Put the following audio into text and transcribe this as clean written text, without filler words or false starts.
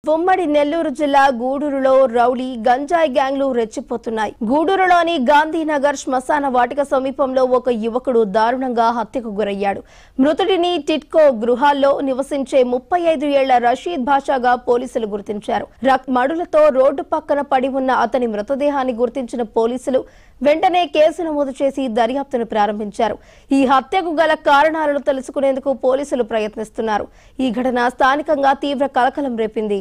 ఉమ్మడి నెల్లూరు జిల్లా గూడూరులో రౌడీ గంజాయి గ్యాంగ్లు రెచ్చిపోతున్నాయి. గూడూరులోని గాంధీనగర్ శ్మశాన వాటిక సమీపంలో ఒక యువకుడు దారుణంగా హత్యకు గురయ్యాడు. మృతుడిని టిట్కో గృహాల్లో నివసించే 35 ఏళ్ల రషీద్ భాషాగా పోలీసులు గుర్తించారు. మడులతో రోడ్డు పక్కన పడి ఉన్న అతని మృతదేహాన్ని గుర్తించిన పోలీసులు వెంటనే కేసు నమోదు చేసి దర్యాప్తును ప్రారంభించారు. ఈ హత్యకు గల కారణాలను తెలుసుకునేందుకు పోలీసులు ప్రయత్నిస్తున్నారు. ఈ ఘటన స్థానికంగా తీవ్ర కలకలం రేపింది.